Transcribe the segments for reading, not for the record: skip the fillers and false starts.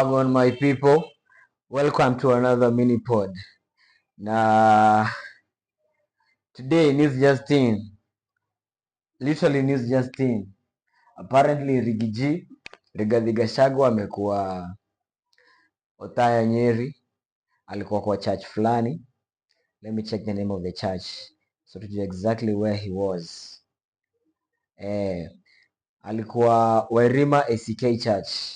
On my people, welcome to another mini pod. Na today news just in, literally news just in. Apparently Rigathi Gachagua amekuwa Othaya Nyeri, alikuwa kwa church fulani. Let me check the name of the church so to know exactly where he was. Alikuwa Wairima ACK Church.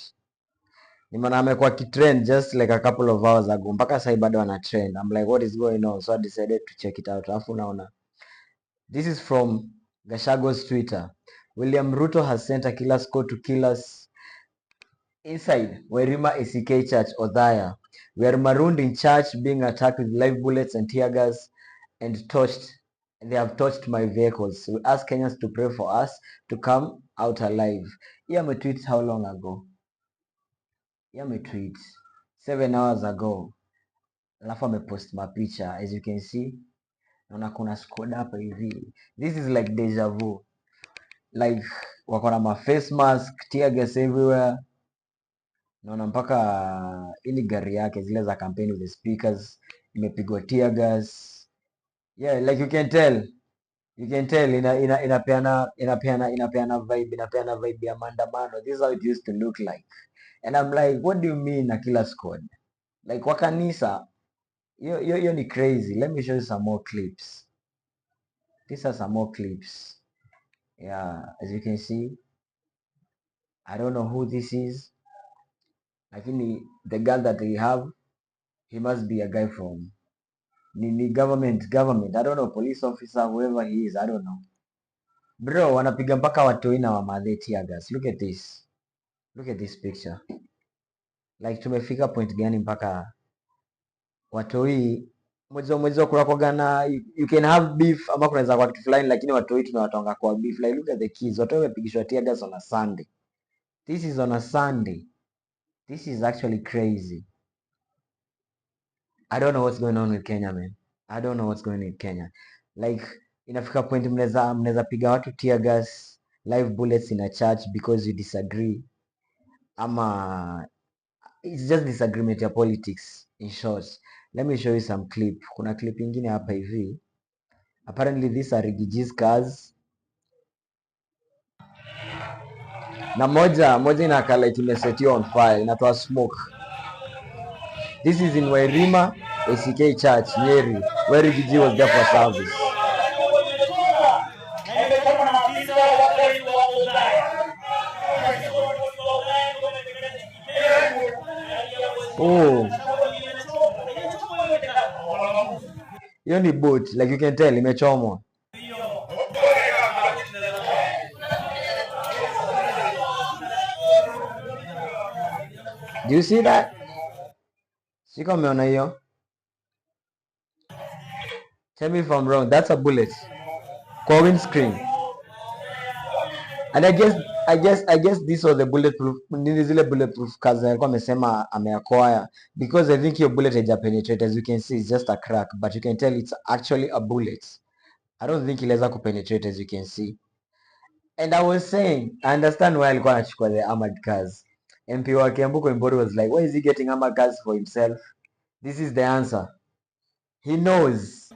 Nimeona amekuwa kitrend just like a couple of hours ago. Mpaka sasa bado ana trend. I'm like, what is going on? So I decided to check it out. Alafu naona this is from Gachagua's Twitter. William Ruto has sent a killer squad to kill us inside Wairima ACK Church, Othaya. We are marooned in church, being attacked with live bullets and tear gas and torched. They have torched my vehicles. We ask Kenyans to pray for us to come out alive. He ametweet how long ago? He ametweet 7 hours ago. Alafu amepost mapicha. As you can see, naona kuna squad hapa hivi. This is like deja vu. Like wako na ma face mask, tear gas everywhere. Naona mpaka ili gari yake zile za campaign with the speakers imepigwa tear gas. Yeah, like you can tell inapeana vibe ya maandamano. This is how it used to look like. And I'm like, what do you mean na killer squad? Like kwa kanisa, hiyo ni crazy. Let me show you some more clips. These are some more clips. Yeah, as you can see, I don't know who this is. Lakini the girl that we have, he must be a guy from ni government. I don't know, police officer, whoever he is, I don't know. Bro, wanapiga mpaka watoi na wamadhe tear gas. Look at this. Look at this picture. Like tumefika point gani mpaka watoi mwezo kuna na you can have beef ama kunaweza kwa kitu fulani, lakini watoi tunawatonga kwa beef. Like look at the kids. Watoi wamepigishwa tear gas on a Sunday. This is on a Sunday. This is actually crazy. I don't know what's going on with Kenya, man. I don't know what's going on in Kenya. Like inafika point mnaweza piga watu tear gas, live bullets in a church because you disagree. Ama it's just disagreement ya politics in short. Let me show you some clip. Kuna clip ingine hapa hivi. Apparently these are Rigaji's cars. Na moja inakaa like imesetiwa on fire, inatoa smoke. This is in Wairima ACK Church, Nyeri, where Rigiji was there for service. Oh, hiyo ni boat, like you can tell imechomwa. Do you see that? Siko umeona hiyo? Tell me if I'm wrong. That's a bullet. Kwa windscreen. And I guess this was the bulletproof. Nini zile bulletproof cars alikuwa amesema ameacquire, because I think your bullet haija penetrate. As you can see, it's just a crack, but you can tell it's actually a bullet. I don't think iliweza kupenetrate, as you can see. And I was saying, I understand why alikuwa anachukua the armored cars. MP wa Kiambu Koimbori was like, why is he getting armored cars for himself? This is the answer. He knows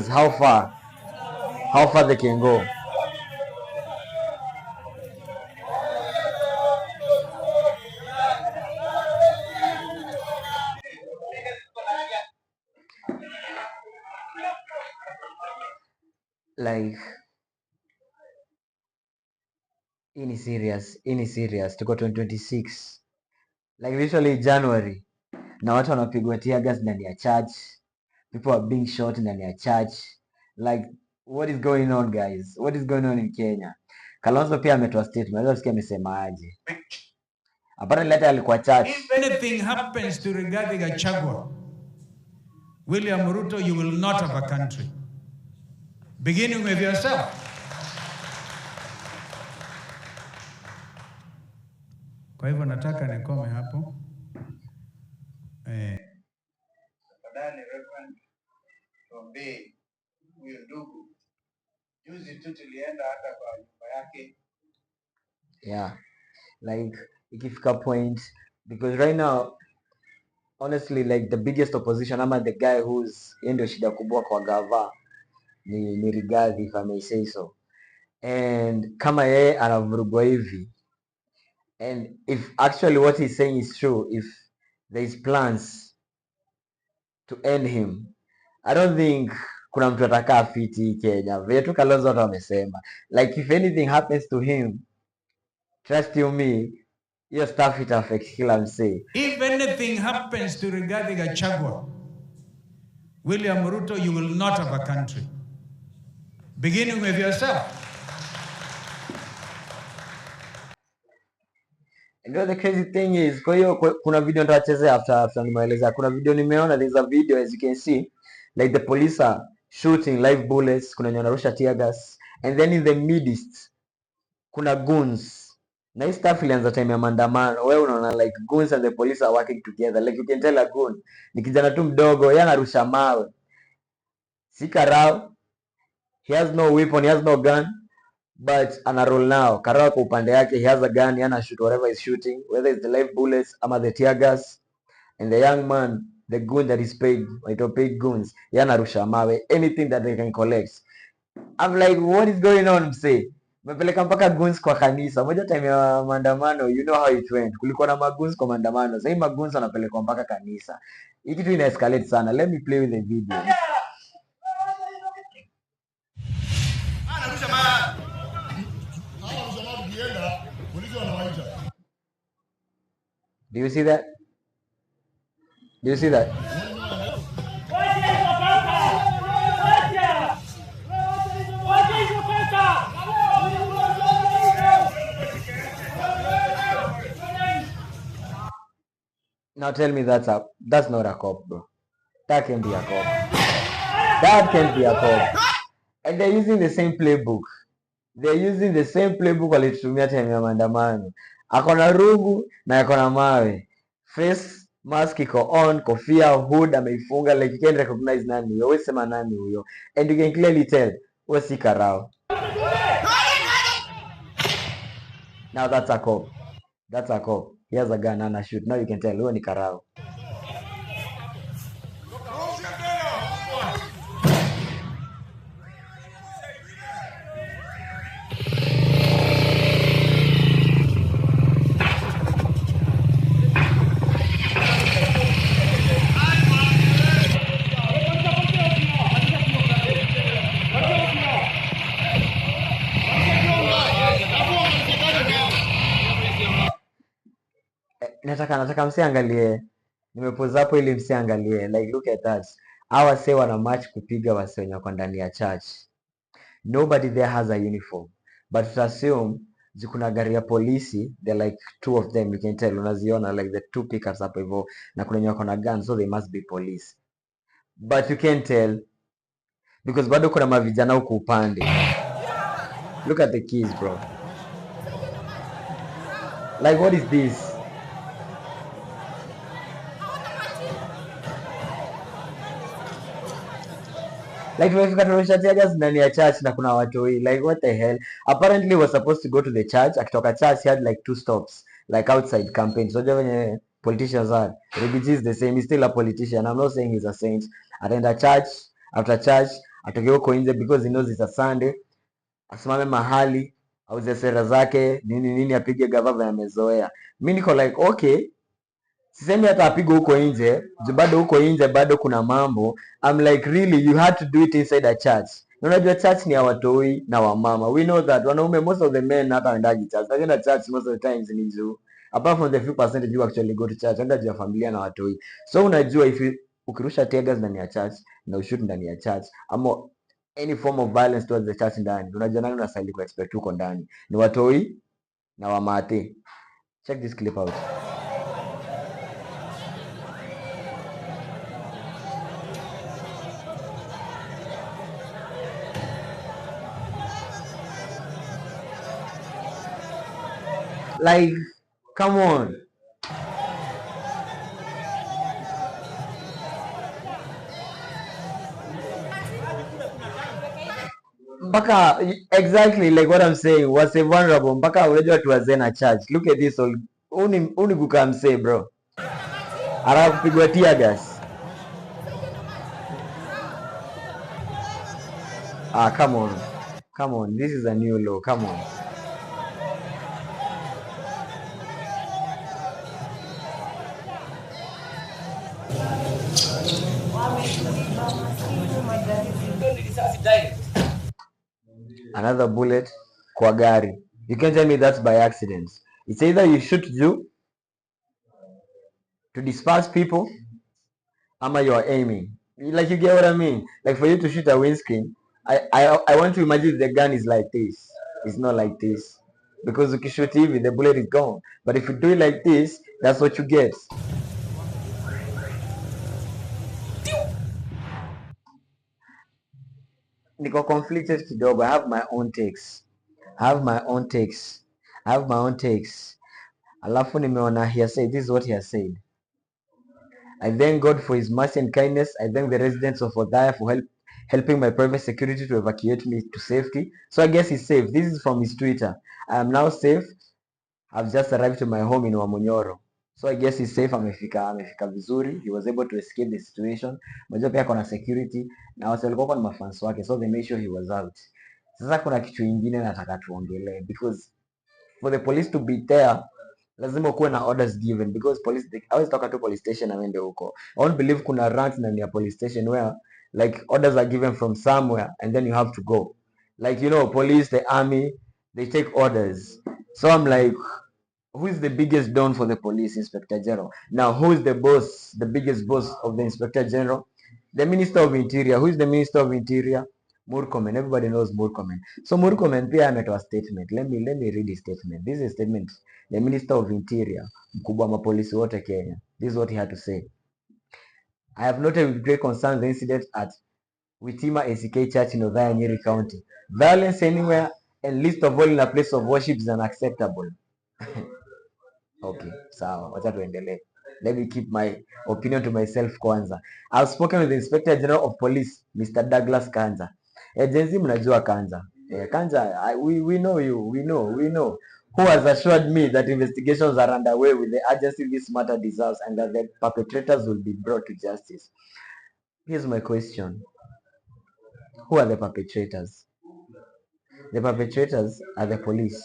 how far they can go. Like in serious tuko 2026, like literally January, na watu wanapigwa tear gas ndani ya church, people are being shot ndani ya church. Like what is going on, guys? What is going on in Kenya? Kalonzo pia ametoa statement, unaweza kusikia amesema aje. Apparently later alikuwa church. If anything happens to Rigathi Gachagua, William Ruto, you will not have a country. Beginning with yourself. Kwa hivyo nataka nikome hapo. Tafadhali Reverend, tuombee huyo ndugu. Juzi tu tulienda hata kwa nyumba yake. Yeah. Like ikifika point because right now honestly like the biggest opposition ama the guy who's ndio shida kubwa kwa gava ni Rigathi, if I may say so, and kama yeye anavurugwa hivi, and if actually what he's saying is true, if there is plans to end him, I don't think kuna mtu atakaa fiti Kenya vile tu Kalonzo watu wamesema, like if anything happens to him, trust you me, hiyo stuff ita affect kila msee. If anything happens to Rigathi Gachagua, William Ruto, you will not have a country. Beginning with yourself. And the crazy thing is, kwa hiyo kuna video nitachezea after nimeeleza. Kuna video nimeona, there's a video as you can see, like the police are shooting live bullets, kuna wenye wanarusha tear gas, and then in the midst kuna goons. Na hii stuff ilianza time ya maandamano. Wewe unaona like goons and the police are working together. Like you can tell a goon ni kijana tu mdogo, yeye anarusha mawe. Si karao. He has no weapon, he has no gun, but ana roll now. Karao kwa upande yake, he has a gun, yana shoot whatever he's shooting, whether it's the live bullets ama the tear gas. And the young man, the goon that is paid, paid goons, yana rusha mawe, anything that they can collect. I'm like, what is going on, msee? Mepeleka mpaka goons kwa kanisa. Moja time ya maandamano, you know how it went. Kulikuwa na magoons kwa maandamano. Sasa hii magoons wanapelekwa mpaka kanisa. Hii kitu ina escalate sana. Let me play with the video. Do you see that? Do you see that? Now tell me that's not a cop, bro. That can be a cop. That can be a cop. And they're using the same playbook. They're using the same playbook walitumia time ya maandamano. Akona rungu na akona mawe. Face mask iko on, kofia, hood ameifunga, like you can recognize nani huyo. Wewe sema nani huyo. And you can clearly tell wewe si karao. Now that's a cop. That's a cop. He has a gun and a shoot. Now you can tell huyo ni karao. Nataka msiangalie. Nimepoza hapo ili msiangalie. Like look at that. Hawa say wana march kupiga wase wenye wako ndani ya church. Nobody there has a uniform. But to assume kuna gari ya polisi, they're like two of them, you can tell, unaziona like the two pickers hapo hivyo, na kuna wenye wako na guns, so they must be police. But you can't tell because bado kuna mavijana huko upande. Look at the keys, bro. Like what is this? Like tumefika tunarusha tear gas ndani ya church na kuna watu hii. Like what the hell? Apparently was supposed to go to the church. Akitoka church he had like 2 stops like outside campaign. So when politicians are, Rigiji is the same, he's still a politician. I'm not saying he's a saint. Ataenda church, after church atoke huko nje because he knows it's a Sunday. Asimame mahali auze sera zake nini apige gavana amezoea. Mimi niko like okay, sisemi hata apige huko nje, bado huko nje bado kuna mambo. I'm like really you had to do it inside a church. Unajua church ni ya watoi na wamama. We know that wanaume most of the men hata waendaji church. Lakini church most of the times ni juu. Apart from the few percentage you actually go to church, enda juu ya familia na watoi. So unajua if ukirusha tear gas ndani ya church na ushoot ndani ya church ama any form of violence towards the church ndani, unajua nani unastahili ku expect huko ndani? Ni watoi na wamate. Check this clip out. Like, come on. Mpaka exactly like what I'm saying, was a vulnerable mpaka unajua tu wazee na church. Look at this all uni kukaa msee bro. Ara kupigwa tear gas. Come on. Come on. This is a new law. Come on. Another bullet kwa gari. You can't tell me that's by accident. It's either you shoot you to disperse people, ama you are aiming. Like, you get what I mean? Like, for you to shoot a windscreen, I want to imagine the gun is like this. It's not like this. Because if you shoot TV, the bullet is gone. But if you do it like this, that's what you get. Niko conflicted kidogo. I have my own takes. Alafu nimeona he has said, this is what he has said. I thank God for his mercy and kindness. I thank the residents of Othaya for helping my private security to evacuate me to safety. So I guess he's safe. This is from his Twitter. I am now safe. I've just arrived to my home in Wamunyoro. So I guess he's safe. Amefika vizuri. He was able to escape the situation. Mmoja pia kuna security na wase walikuwa kwa mafans wake, so they made sure he was out. Sasa kuna kitu kingine nataka tuongelee, because for the police to be there lazima kuwe na orders given, because police always toka to police station na wende huko. I don't believe kuna ranks na near police station where like orders are given from somewhere and then you have to go. Like, you know, police, the army, they take orders. So I'm like, who is the biggest don for the police? Inspector General. Now, who is the boss, the biggest boss of the Inspector General? The Minister of Interior. Who is the Minister of Interior? Murkomen. Everybody knows Murkomen. So Murkomen pia ametoa statement. Let me read his statement. This is a statement. The Minister of Interior, mkubwa wa mapolisi wote Kenya. This is what he had to say. I have noted with great concern the incident at Witima ACK Church in Othaya, Nyeri County. Violence anywhere and least of all in a place of worship is unacceptable. Okay, sawa, wacha tuendelee. Let me keep my opinion to myself kwanza. I've spoken with the Inspector General of Police, Mr. Douglas Kanja. Agency mnajua Kanja. Kanja, we know you, we know. Who has assured me that investigations are underway with the urgency this matter deserves and that the perpetrators will be brought to justice. Here's my question. Who are the perpetrators? The perpetrators are the police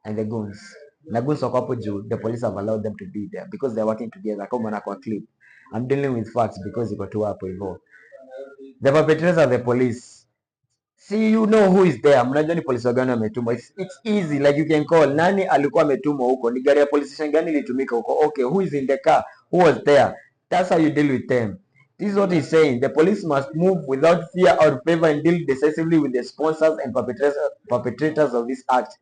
and the goons. Na goons wako hapo juu, the police have allowed them to be there because they're working together. Kama na kwa clip. I'm dealing with facts because iko tu hapo hivyo. The perpetrators are the police. See, you know who is there. Mnajua ni polisi gani wametumwa. It's easy, like you can call. Nani alikuwa ametumwa huko? Ni gari ya police station gani ilitumika huko? Okay, who is in the car? Who was there? That's how you deal with them. This is what he's saying. The police must move without fear or favor and deal decisively with the sponsors and perpetrators of this act,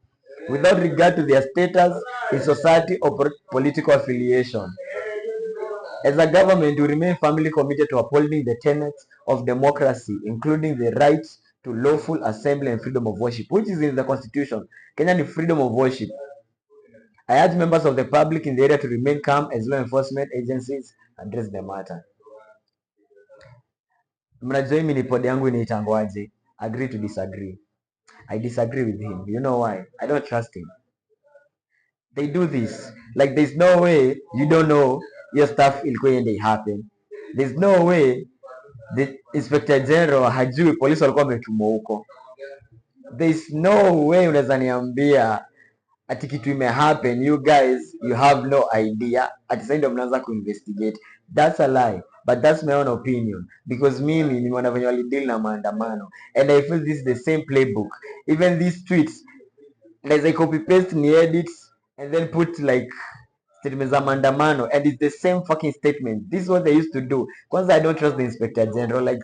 without regard to their status in society or political affiliation. As a government, we remain firmly committed to upholding the tenets of democracy, including the rights to lawful assembly and freedom of worship, which is in the constitution. Kenya ni freedom of worship. I urge members of the public in the area to remain calm as law enforcement agencies address the matter. Mnajua hii minipod yangu inaitangwaje? Agree to disagree. I disagree with him. You know why? I don't trust him. They do this. Like, there's no way you don't know your stuff ilikuwa iende happen. There's no way the Inspector General hajui polisi walikuwa wametumwa huko. There's no way unaweza niambia ati kitu ime happen, you guys, you have no idea. Ati sasa ndio mnaanza kuinvestigate. That's a lie. But that's my own opinion. Because mimi nimeona venye walideal na maandamano. And I feel this is the same playbook. Even these tweets, like I copy paste ni edits and then put like statements za maandamano, and it's the same fucking statement. This is what they used to do. Kwanza I don't trust the Inspector General. Like,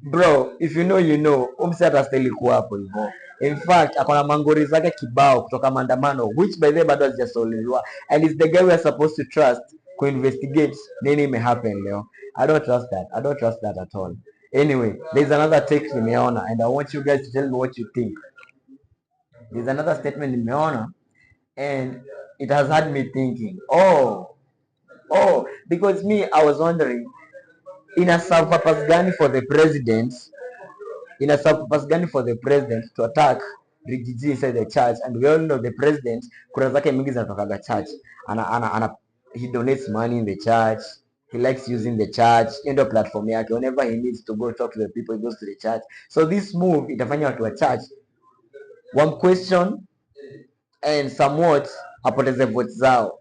bro, if you know, you know. Umsi atastahili kuwa hapo hivyo. In fact, akona mangori zake kibao kutoka maandamano, which by the way bado hazijasoliwa, and it's the guy we are supposed to trust to investigate nini ime happen leo. I don't trust that at all. Anyway, there's another take nimeona, and I want you guys to tell me what you think. There's another statement nimeona, and it has had me thinking, because me, I was wondering, in a purpose gani for the president to attack Rigiji inside the church, and we all know the president kura zake mingi zinatokaga church. He donates money in the church. He likes using the church endo platform yake. Whenever he needs to go talk to the people, he goes to the church. So this move itafanya watu wa church one question and somewhat apoteze votes zao.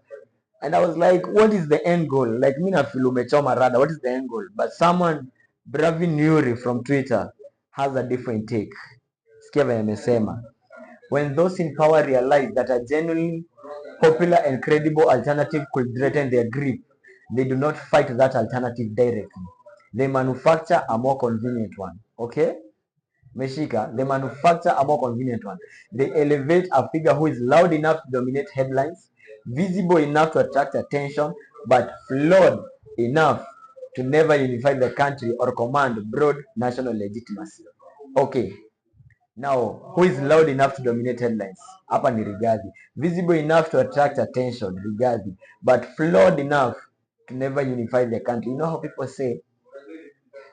And I was like, what is the end goal? Like, mi na feel umechoma rada, what is the end goal? But someone, Bravin Nuri from Twitter, has a different take. Sikia vile amesema, when those in power realize that a genuinely popular and credible alternative could threaten their grip, they do not fight that alternative directly. They manufacture a more convenient one. Okay? Meshika, they manufacture a more convenient one. They elevate a figure who is loud enough to dominate headlines, visible enough to attract attention, but flawed enough to never unify the country or command broad national legitimacy. Okay, now who is loud enough to dominate headlines? Hapa ni Rigathi. Visible enough to attract attention, Rigathi, but flawed enough to never unify the country. You know how people say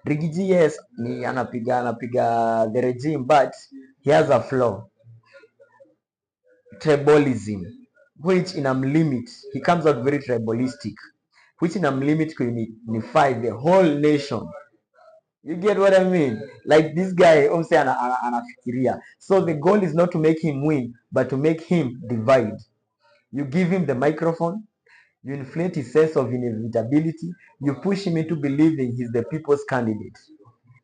Rigiji, yes, ni anapiga the regime, but he has a flaw. Tribalism, which in a limit, he comes out very tribalistic, which in a limit could unify the whole nation. You get what I mean? Like this guy, anafikiria. So the goal is not to make him win, but to make him divide. You give him the microphone, you inflate his sense of inevitability, you push him into believing he's the people's candidate.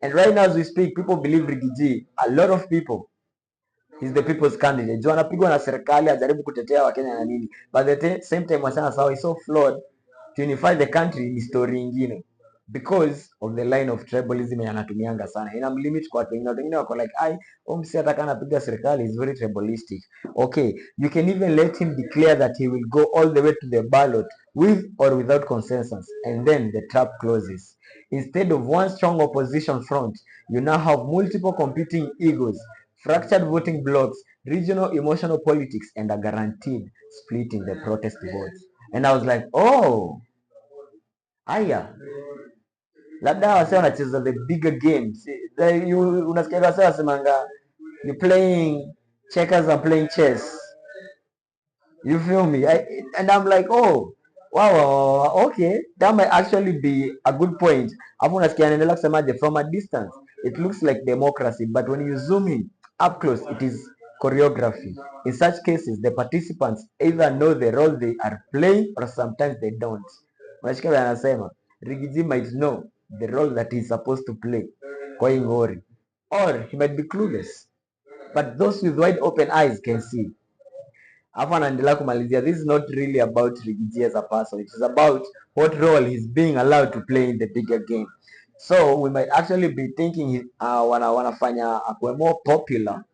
And right now as we speak, people believe Rigiji, a lot of people, he's the people's candidate. Jo anapigwa na serikali, ajaribu kutetea Wakenya na nini. But at the same time, wasana sawa, he's so flawed. To unify the country ni story ingine. Because of the line of tribalism yanatumianga sana. Ina limit kwa watu wengine wako like, msi ataka anapiga serikali is very tribalistic. Okay, you can even let him declare that he will go all the way to the ballot with or without consensus, and then the trap closes. Instead of one strong opposition front, you now have multiple competing egos, fractured voting blocks, regional emotional politics, and a guaranteed split in the protest votes. And I was like, oh, aya, labda wase wanacheza the bigger games. Unasikia wase wasemanga, you playing checkers and playing chess. You feel me? And I'm like, oh, wow, okay, that might actually be a good point. Hapo unasikia anaendelea kusemaje, from a distance it looks like democracy, but when you zoom in up close it is choreography. In such cases, the participants either know the role they are playing or sometimes they don't. Unasikia vile anasema, Rigiji might know the role that he's supposed to play kwa ingori, or he might be clueless, but those with wide open eyes can see. Hapo anaendelea kumalizia, this is not really about Rigiji as a person, it is about what role he's being allowed to play in the bigger game. So we might actually be thinking wanafanya akwe more popular,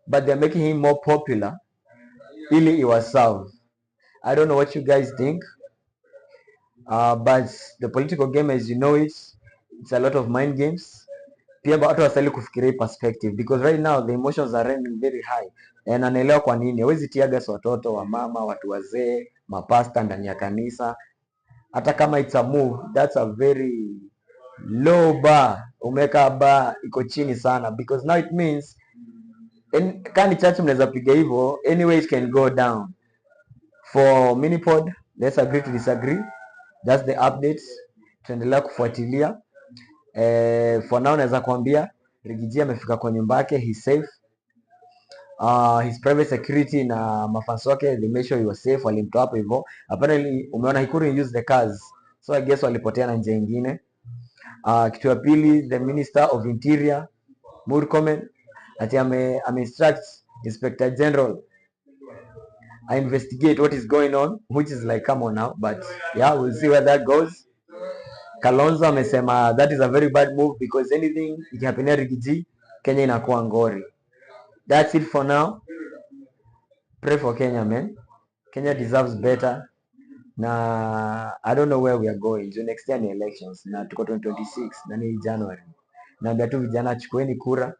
but they're making him more popular ili iwaserve. I don't know what you guys think, but the political game as you know it's a lot of mind games. Pia watu wasali kufikiria perspective, because right now the emotions are running very high. And anaelewa kwa nini hawezi tiaga watoto wa mama, watu wazee, mapasta ndani ya kanisa. Hata kama it's a move, that's a very low bar. Umeka bar iko chini sana, because now it means kani church mnaweza piga hivyo, anyway it can go down. For minipod, let's agree to disagree. That's the updates. Tuendelea kufuatilia. For now naweza kuambia Rigiji amefika kwa nyumba yake, he's safe. His private security na mafans wake, they make sure he was safe, walimtoa hapo hivyo. Apparently umeona he couldn't use the cars, so I guess walipotea na njia nyingine. Kitu ya pili, the Minister of Interior Murkomen ati instruct Inspector General I investigate what is going on, which is like, come on now, but yeah, we'll see where that goes. Kalonzo amesema that is a very bad move, because anything ikihapenia Rigiji, Kenya inakuwa ngori. That's it for now. Pray for Kenya, man. Kenya deserves better. Na I don't know where we are going. So next year ni elections na tuko 2026 na ni January. Naambia tu vijana chukueni kura,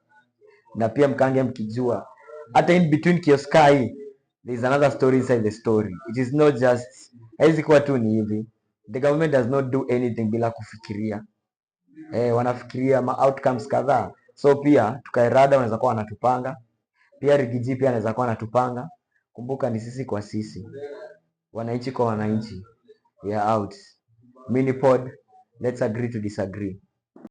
na pia mkange mkijua hata in between kioskai there is another story inside the story. It is not just haizi kuwa tu ni hivi. The government does not do anything bila kufikiria. Wanafikiria ma outcomes kadhaa. So pia tukaerada wanaweza kuwa wanatupanga. Pia Rigiji pia anaweza kuwa anatupanga. Kumbuka ni sisi kwa sisi. Wananchi kwa wananchi. We are out. Minipod, let's agree to disagree.